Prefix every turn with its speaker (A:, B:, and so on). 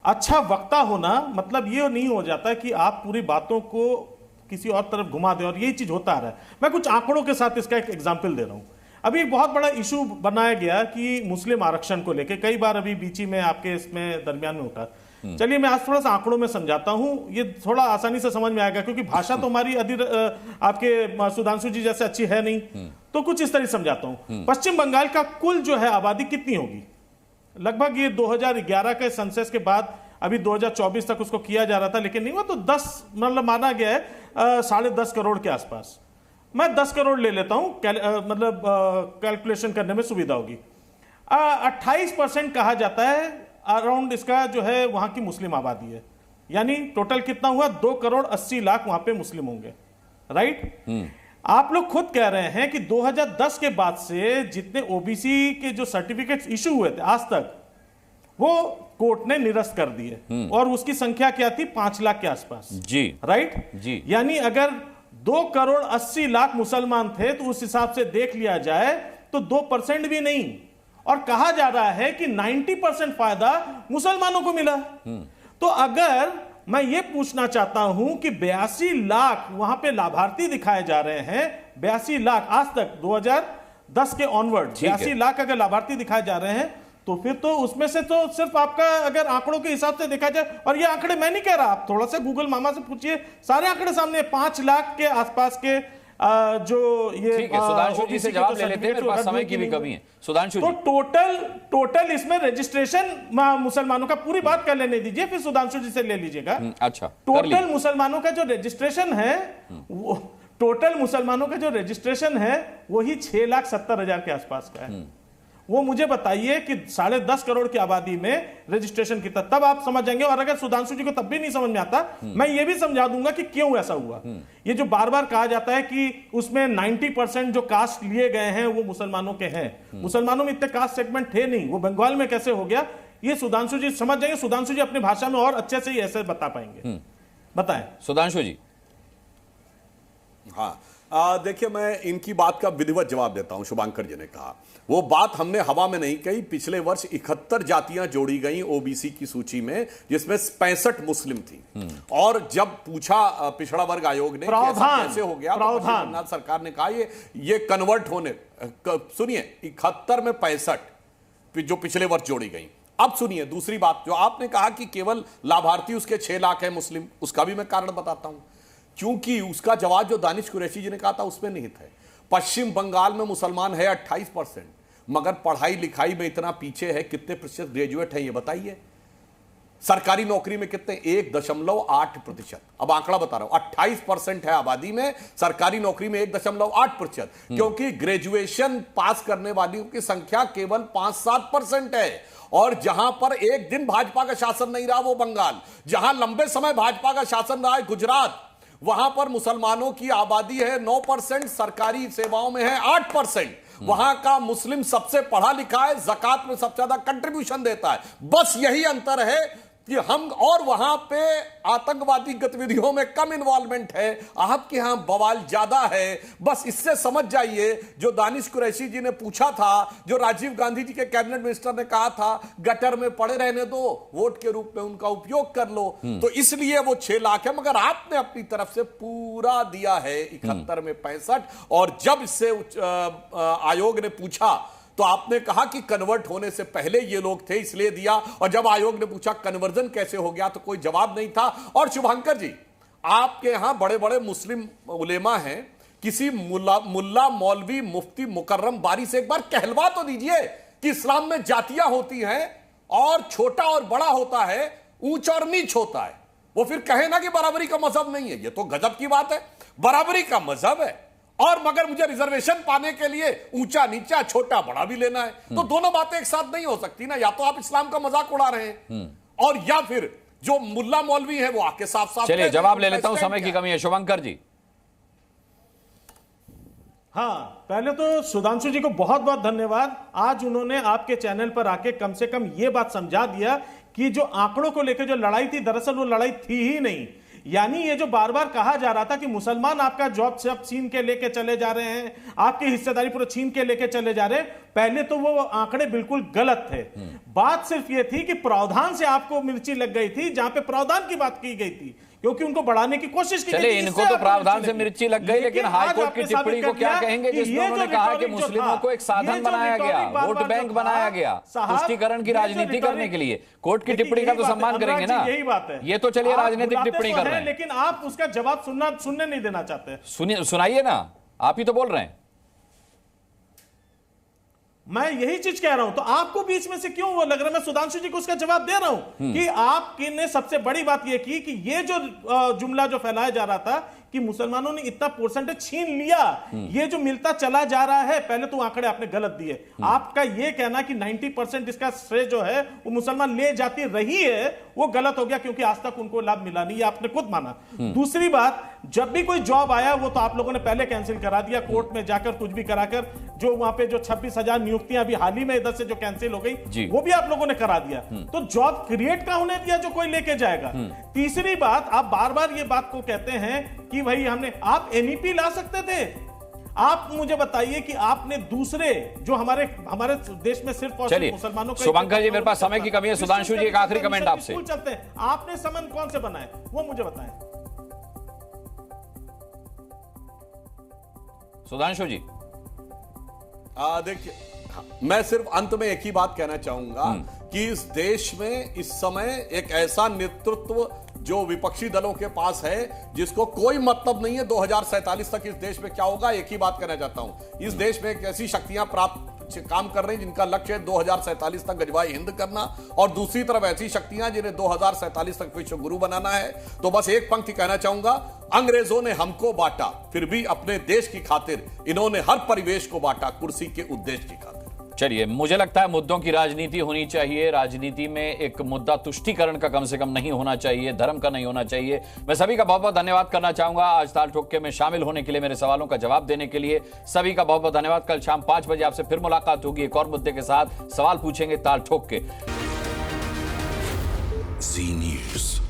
A: अच्छा वक्ता होना मतलब ये नहीं हो जाता कि आप पूरी बातों को किसी और तरफ घुमा दें, और यही चीज होता आ रहा है। मैं कुछ आंकड़ों के साथ इसका एक एग्जाम्पल दे रहा हूं। अभी एक बहुत बड़ा इशू बनाया गया कि मुस्लिम आरक्षण को लेकर, कई बार अभी बीच में आपके इसमें दरमियान में उठा। चलिए मैं आज थोड़ा सा आंकड़ों में समझाता हूं, ये थोड़ा आसानी से समझ में आएगा, क्योंकि भाषा तो हमारी आपके सुधांशु जी जैसे अच्छी है नहीं। तो कुछ इस तरह समझाता हूं। पश्चिम बंगाल का कुल जो है आबादी कितनी होगी, लगभग ये 2011 के सेंसस के बाद अभी 2024 तक उसको किया जा रहा था, लेकिन नहीं हुआ, तो 10 मतलब माना गया है 10.5 करोड़ के आसपास। मैं 10 करोड़ ले लेता हूं, मतलब कैलकुलेशन करने में सुविधा होगी। 28% कहा जाता है अराउंड इसका जो है वहां की मुस्लिम आबादी है। यानी टोटल कितना हुआ, 2 करोड़ 80 लाख वहां पे मुस्लिम होंगे, राइट। आप लोग खुद कह रहे हैं कि 2010 के बाद से जितने ओबीसी के जो सर्टिफिकेट्स इशू हुए थे आज तक, वो कोर्ट ने निरस्त कर दिए, और उसकी संख्या क्या थी, 5 लाख के आसपास
B: जी,
A: राइट जी। यानी अगर 2 करोड़ 80 लाख मुसलमान थे तो उस हिसाब से देख लिया जाए तो 2% भी नहीं, और कहा जा रहा है कि 90% फायदा मुसलमानों को मिला। तो अगर मैं ये पूछना चाहता हूं कि 82 लाख वहां पे लाभार्थी दिखाए जा रहे हैं, 82 लाख आज तक 2010 के ऑनवर्ड 82 लाख अगर लाभार्थी दिखाए जा रहे हैं, तो फिर तो उसमें से तो सिर्फ आपका अगर आंकड़ों के हिसाब से देखा जाए, और ये आंकड़े मैं नहीं कह रहा, आप थोड़ा सा गूगल मामा से पूछिए, सारे आंकड़े सामने 5 लाख के आसपास के जो ये
B: सुधांशु जी से जवाब ले लेते हैं, मेरे पास समय की भी कमी है। सुधांशु
A: तो टोटल इसमें रजिस्ट्रेशन मुसलमानों का, पूरी बात कर लेने दीजिए फिर सुधांशु जी से ले लीजिएगा।
B: अच्छा,
A: टोटल मुसलमानों का जो रजिस्ट्रेशन है, टोटल मुसलमानों का जो रजिस्ट्रेशन है वही 6,70,000 के आसपास का है। वो मुझे बताइए कि 10.5 करोड़ की आबादी में रजिस्ट्रेशन कितना, तब आप समझ जाएंगे। और अगर सुधांशु जी को तब भी नहीं समझ में आता, मैं ये भी समझा दूंगा कि क्यों ऐसा हुआ। ये जो बार बार कहा जाता है कि उसमें 90% जो कास्ट लिए गए हैं वो मुसलमानों के हैं, मुसलमानों में इतने कास्ट सेगमेंट थे नहीं, वो बंगाल में कैसे हो गया, ये सुधांशु जी समझ जाएंगे। सुधांशु जी अपनी भाषा में और अच्छे से ही ऐसे बता पाएंगे। बताएं
B: सुधांशु जी।
C: हाँ, देखिए मैं इनकी बात का विधिवत जवाब देता हूं। शुभांकर जी ने कहा वो बात हमने हवा में नहीं कही। पिछले वर्ष 71 जातियां जोड़ी गई ओबीसी की सूची में, जिसमें 65 मुस्लिम थी। और जब पूछा पिछड़ा वर्ग आयोग ने कैसे हो गया, तो बंगाल सरकार ने कहा ये कन्वर्ट होने, सुनिए 71 में 65 जो पिछले वर्ष जोड़ी गई। अब सुनिए दूसरी बात, जो आपने कहा कि केवल लाभार्थी उसके 6 लाख है मुस्लिम, उसका भी मैं कारण बताता हूं। क्योंकि उसका जवाब जो दानिश कुरैशी जी ने कहा था उसमें निहित है। पश्चिम बंगाल में मुसलमान है 28%, मगर पढ़ाई लिखाई में इतना पीछे है। कितने प्रतिशत ग्रेजुएट है ये बताइए। सरकारी नौकरी में कितने, 1.8%। अब आंकड़ा बता रहा हूं, 28% है आबादी में, सरकारी नौकरी में 1.8%, क्योंकि ग्रेजुएशन पास करने वालों की संख्या केवल 5-7% है। और जहां पर एक दिन भाजपा का शासन नहीं रहा वो बंगाल, जहां लंबे समय भाजपा का शासन रहा है गुजरात, वहां पर मुसलमानों की आबादी है 9%, सरकारी सेवाओं में है 8%। वहां का मुस्लिम सबसे पढ़ा लिखा है, ज़कात में सबसे ज्यादा कंट्रीब्यूशन देता है। बस यही अंतर है कि हम और वहां पे आतंकवादी गतिविधियों में कम इन्वॉल्वमेंट है, आपके यहां बवाल ज्यादा है। बस इससे समझ जाइए। जो दानिश कुरैशी जी ने पूछा था, जो राजीव गांधी जी के कैबिनेट मिनिस्टर ने कहा था गटर में पड़े रहने दो, वोट के रूप में उनका उपयोग कर लो, तो इसलिए वो 6 लाख है। मगर आपने अपनी तरफ से पूरा दिया है 71 में 65। और जब इससे आयोग ने पूछा तो आपने कहा कि कन्वर्ट होने से पहले ये लोग थे इसलिए दिया, और जब आयोग ने पूछा कन्वर्जन कैसे हो गया तो कोई जवाब नहीं था। और शुभंकर जी, आपके यहां बड़े बड़े मुस्लिम उलेमा हैं, किसी मुल्ला मौलवी मुफ्ती मुकर्रम बारी से एक बार कहलवा तो दीजिए कि इस्लाम में जातियां होती हैं और छोटा और बड़ा होता है, ऊंच और नीच होता है। वो फिर कहे ना कि बराबरी का मजहब नहीं है, ये तो गजब की बात है। बराबरी का मजहब है, और मगर मुझे रिजर्वेशन पाने के लिए ऊंचा नीचा छोटा बड़ा भी लेना है, तो दोनों बातें एक साथ नहीं हो सकती ना। या तो आप इस्लाम का मजाक उड़ा रहे हैं, और या फिर जो मुल्ला मौलवी है वो आके साफ साफ।
B: चलिए जवाब ले लेता हूं, समय की कमी है। शुभंकर जी।
A: हाँ, पहले तो सुधांशु जी को बहुत बहुत धन्यवाद। आज उन्होंने आपके चैनल पर आके कम से कम ये बात समझा दिया कि जो आंकड़ों को लेकर जो लड़ाई थी, दरअसल वो लड़ाई थी ही नहीं। यानी ये जो बार बार कहा जा रहा था कि मुसलमान आपका जॉब सब छीन के लेके चले जा रहे हैं, आपकी हिस्सेदारी पूरा छीन के लेके चले जा रहे हैं, पहले तो वो आंकड़े बिल्कुल गलत थे। बात सिर्फ ये थी कि प्रावधान से आपको मिर्ची लग गई थी, जहां पे प्रावधान की बात की गई थी, क्योंकि उनको बढ़ाने की कोशिश की।
B: चले, इनको तो प्रावधान से मिर्ची लग गई, लेकिन हाईकोर्ट की टिप्पणी को क्या कहेंगे जिसमें उन्होंने कहा कि मुस्लिमों को एक साधन बनाया गया, वोट बैंक बनाया गया तुष्टीकरण की राजनीति करने के लिए। कोर्ट की टिप्पणी का तो सम्मान करेंगे ना,
A: यही बात है।
B: ये तो चलिए राजनीतिक टिप्पणी कर रहे हैं,
A: लेकिन आप उसका जवाब सुनने नहीं देना चाहते।
B: सुनाइए ना, आप ही तो बोल रहे हैं।
A: मैं यही चीज कह रहा हूं, तो आपको बीच में से क्यों वो लग रहा है? मैं सुधांशु जी को उसका जवाब दे रहा हूं कि आपने सबसे बड़ी बात यह की कि ये जो जुमला जो फैलाया जा रहा था कि मुसलमानों ने इतना परसेंटेज छीन लिया, ये जो मिलता चला जा रहा है, पहले तो आंकड़े आपने गलत दिए। आपका ये कहना कि 90% इसका श्रेय जो है वो मुसलमान ले जाती रही है, वो गलत हो गया, क्योंकि आज तक उनको लाभ मिला नहीं, आपने खुद माना। दूसरी बात, जब भी कोई जॉब आया वो तो आप लोगों ने पहले कैंसिल करा दिया, कोर्ट में जाकर कुछ भी कराकर। जो वहां पे जो 26,000 नियुक्तियां अभी हाल ही में इधर से जो कैंसिल हो गई, वो भी आप लोगों ने करा दिया। तो जॉब क्रिएट का होने दिया जो कोई लेके जाएगा। तीसरी बात, आप बार बार ये बात को कहते हैं कि भाई हमने, आप एनईपी ला सकते थे। आप मुझे बताइए कि आपने दूसरे जो हमारे देश में सिर्फ और सिर्फ मुसलमानों का।
B: शुभंकर जी, मेरे पास समय की कमी है। सुधांशु जी, एक आखिरी कमेंट आपसे।
A: चलते हैं, आपने संबंध कौन से बनाए वो मुझे बताएं।
B: सुधांशु जी,
C: देखिए, मैं सिर्फ अंत में एक ही बात कहना चाहूंगा कि इस देश में इस समय एक ऐसा नेतृत्व जो विपक्षी दलों के पास है जिसको कोई मतलब नहीं है 2047 तक इस देश में क्या होगा। एक ही बात कहना चाहता हूं, इस देश में एक ऐसी शक्तियां प्राप्त काम कर रही हैं जिनका लक्ष्य है 2047 तक गजवाई हिंद करना, और दूसरी तरफ ऐसी शक्तियां जिन्हें 2047 तक विश्व गुरु बनाना है। तो बस एक पंक्ति कहना चाहूंगा, अंग्रेजों ने हमको बांटा, फिर भी अपने देश की खातिर इन्होंने हर परिवेश को बांटा, कुर्सी के उद्देश्य की खातिर।
B: चलिए, मुझे लगता है मुद्दों की राजनीति होनी चाहिए। राजनीति में एक मुद्दा तुष्टीकरण का कम से कम नहीं होना चाहिए, धर्म का नहीं होना चाहिए। मैं सभी का बहुत बहुत धन्यवाद करना चाहूंगा आज ताल ठोक में शामिल होने के लिए, मेरे सवालों का जवाब देने के लिए सभी का बहुत बहुत धन्यवाद। कल शाम 5 बजे आपसे फिर मुलाकात होगी एक और मुद्दे के साथ। सवाल पूछेंगे ताल ठोक के।
D: जी न्यूज़।